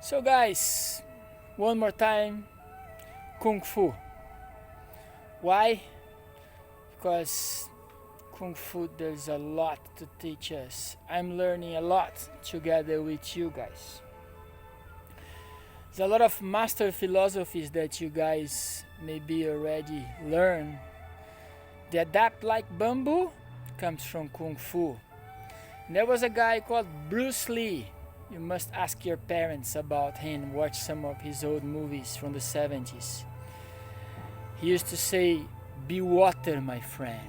So guys, one more time, Kung Fu. Why? Because Kung Fu, there's a lot to teach us. I'm learning a lot together with you guys. There's a lot of master philosophies that you guys maybe already learned. The adapt like bamboo comes from Kung Fu. And there was a guy called Bruce Lee. You must ask your parents about him, watch some of his old movies from the 70s. He used to say, "Be water, my friend.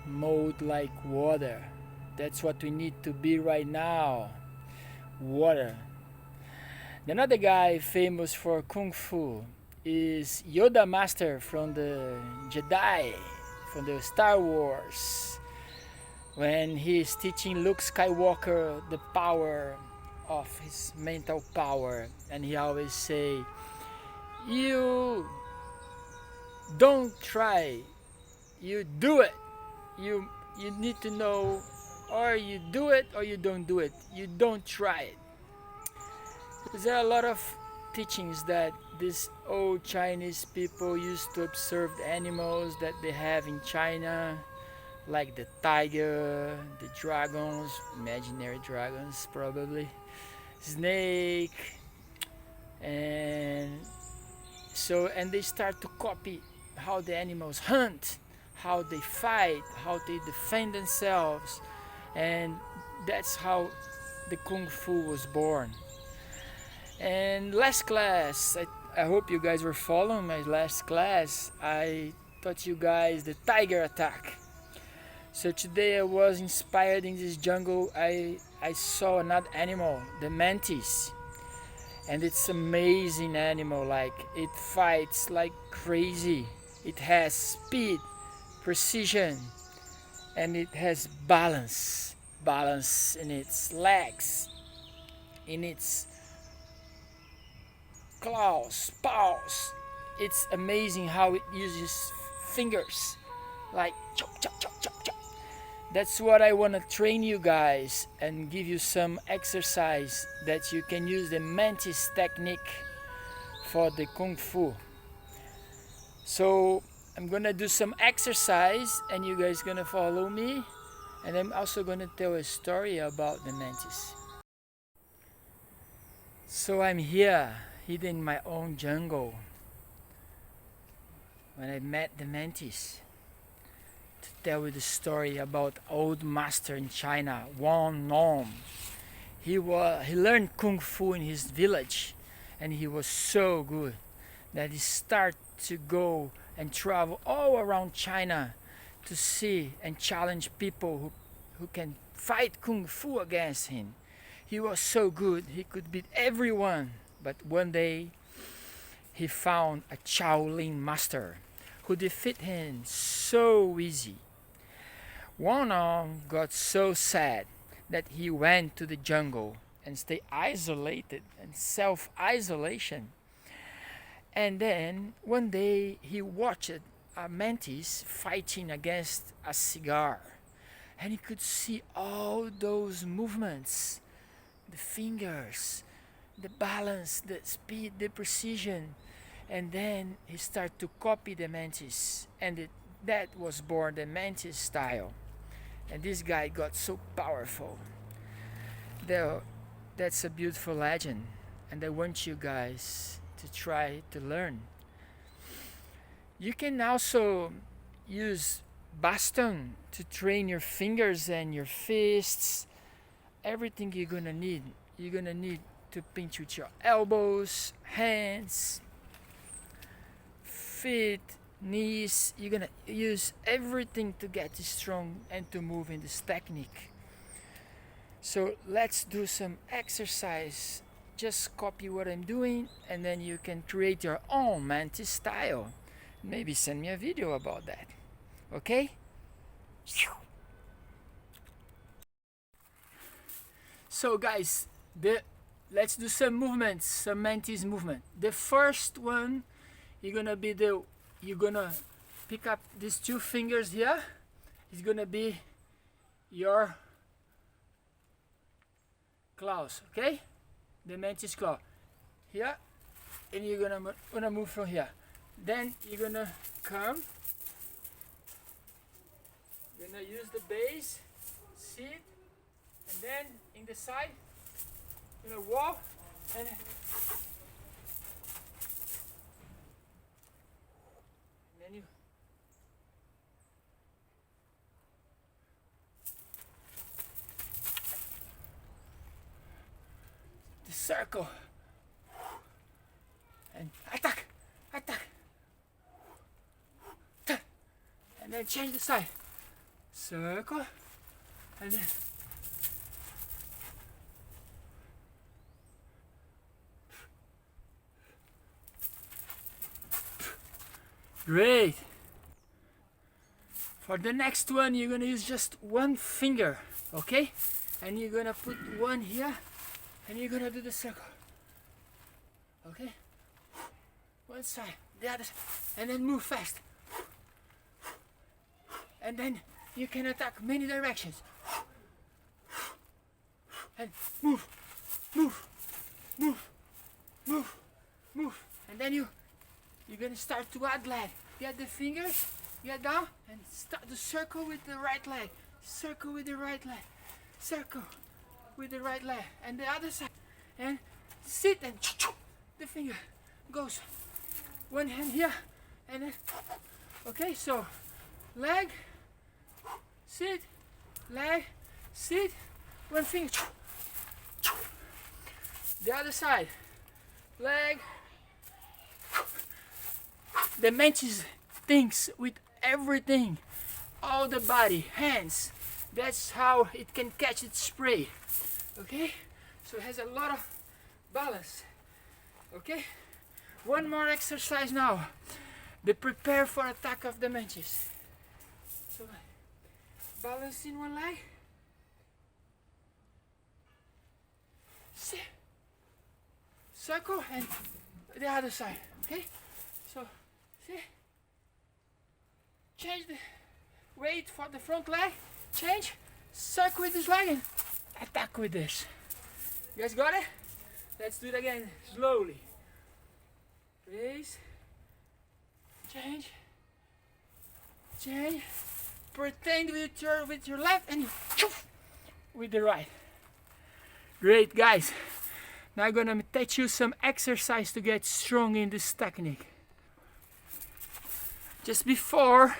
Mold like water." That's what we need to be right now. Water. Another guy famous for Kung Fu is Yoda Master from the Jedi, from the Star Wars. When he's teaching Luke Skywalker the power of his mental power, and he always say, "You don't try, you do it. You need to know, or you do it or you don't do it. You don't try it." There are a lot of teachings that these old Chinese people used to observe the animals that they have in China, like the tiger, the dragons, imaginary dragons probably, snake, and they start to copy how the animals hunt, how they fight, how they defend themselves, and that's how the Kung Fu was born. And last class, I hope you guys were following my last class. I taught you guys the tiger attack. So today I was inspired in this jungle. I saw another animal, the mantis. And it's amazing animal, like it fights like crazy. It has speed, precision, and it has balance in its legs, in its claws, paws. It's amazing how it uses fingers, like chop chop chop chop chop. That's what I want to train you guys and give you some exercise that you can use the mantis technique for the Kung Fu. So I'm gonna do some exercise and you guys gonna follow me, and I'm also gonna tell a story about the mantis. So I'm here, hidden in my own jungle, when I met the mantis, to tell you the story about old master in China, Wang Nom. He learned Kung Fu in his village, and he was so good that he started to go and travel all around China to see and challenge people who can fight Kung Fu against him. He was so good, he could beat everyone. But one day, he found a Shaolin master who defeated him so easy. Wang Nom got so sad that he went to the jungle and stayed isolated and self-isolation. And then one day he watched a mantis fighting against a cigar, and he could see all those movements, the fingers, the balance, the speed, the precision. And then he started to copy the mantis, and that was born the Mantis Style. And this guy got so powerful. That's a beautiful legend, and I want you guys to try to learn. You can also use baston to train your fingers and your fists. Everything you're gonna need. You're gonna need to pinch with your elbows, hands, feet, knees. You're gonna use everything to get strong and to move in this technique. So let's do some exercise. Just copy what I'm doing, and then you can create your own Mantis style. Maybe send me a video about that. Okay? So guys, let's do some movements, some Mantis movement. The first one, you're gonna pick up these two fingers here. It's gonna be your claws, okay? The mantis claw. here, and you're gonna move from here. Then you're gonna come, you're gonna use the base, sit, and then in the side, you're gonna walk, and then you the circle, and attack, attack, and then change the side, circle, and then great. For the next one, you're gonna use just one finger, okay? And you're gonna put one here, and you're gonna do the circle, okay? One side, the other side, and then move fast. And then you can attack many directions. And move, move, move, move, move. And then you're gonna start to add leg. Get the fingers, get down, and start to circle with the right leg. Circle with the right leg. Circle with the right leg. And the other side. And sit and the finger goes. One hand here, and then, okay, so leg, sit, leg, sit, one finger. The other side, leg. The mantis thinks with everything, all the body, hands. That's how it can catch its prey. Okay, so it has a lot of balance. Okay, one more exercise now. The prepare for attack of the mantis. So balance in one leg. See, circle and the other side. Okay, so see, change the weight for the front leg, change, circle with this leg and attack with this. You guys got it? Let's do it again, slowly. Please, change, change, pretend with your left and with the right. Great, guys. Now I'm gonna teach you some exercise to get strong in this technique. Just before,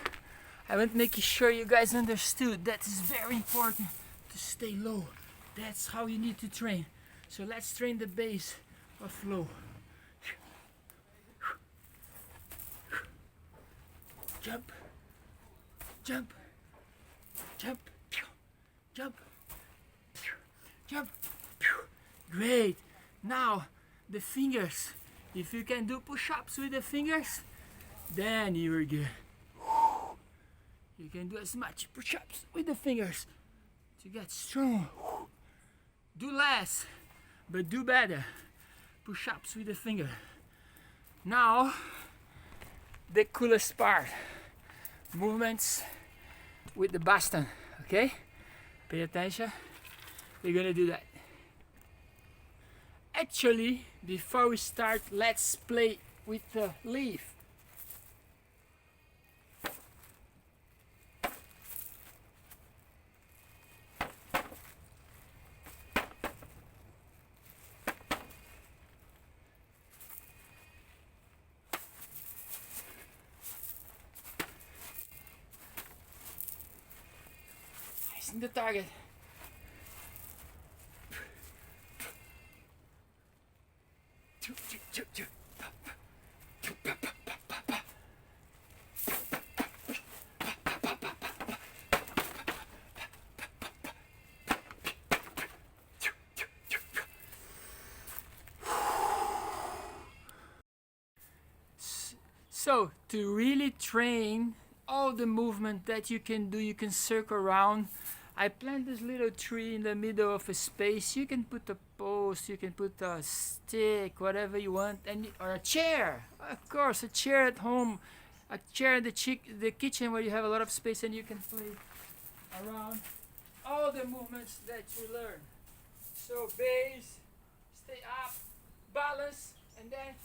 I want to make sure you guys understood that it's very important to stay low. That's how you need to train. So let's train the base of low. Jump, jump, jump, jump, jump. Great. Now the fingers. If you can do push-ups with the fingers, then you're good. You can do as much push-ups with the fingers to get strong. Do less, but do better. Push-ups with the finger. Now, the coolest part. Movements with the baston, okay? Pay attention. We're gonna do that. Actually, before we start, let's play with the leaf. Nice in the target. So to really train all the movement that you can do, you can circle around. I plant this little tree in the middle of a space. You can put a post, you can put a stick, whatever you want, and or a chair. Of course, a chair at home, a chair in the kitchen where you have a lot of space and you can play around all the movements that you learn. So base, stay up, balance, and then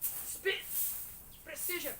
speed, precision.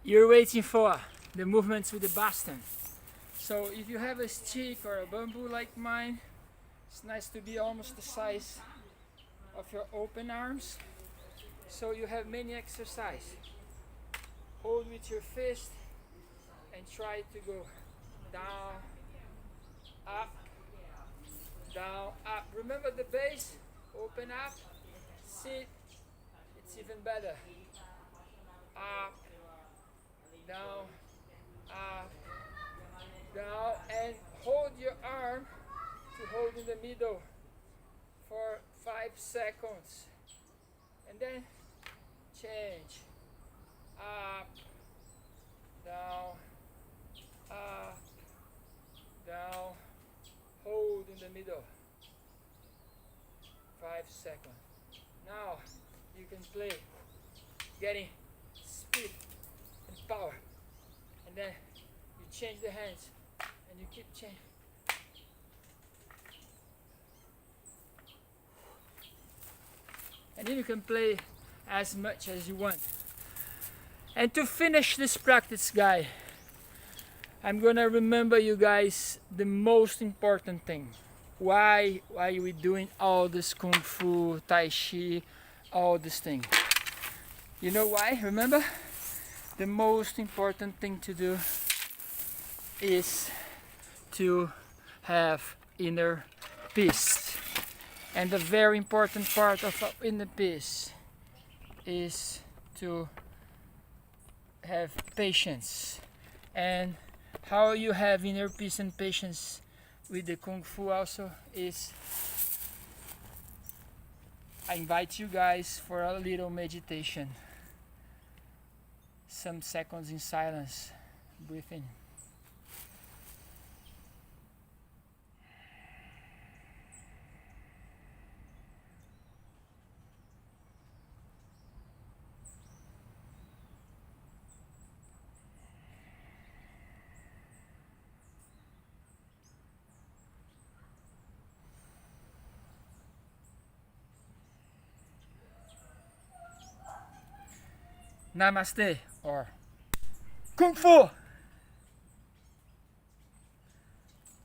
You're waiting for the movements with the baston. So if you have a stick or a bamboo like mine, it's nice to be almost the size of your open arms. So you have many exercise. Hold with your fist and try to go down, up, down, up. Remember the base, open up, sit, it's even better. Up, down, up, down, and hold your arm to hold in the middle for 5 seconds, and then change, up, down, up, down, hold in the middle, 5 seconds. Now you can play getting speed and power, and then you change the hands and you keep changing. And then you can play as much as you want. And to finish this practice, guy, I'm gonna remember you guys the most important thing. Why are we doing all this Kung Fu, Tai Chi, all this thing? You know why? Remember? The most important thing to do is to have inner peace. And the very important part of inner peace is to have patience. And how you have inner peace and patience with the Kung Fu also is, I invite you guys for a little meditation. Some seconds in silence. Breathe in. Namaste or Kung Fu!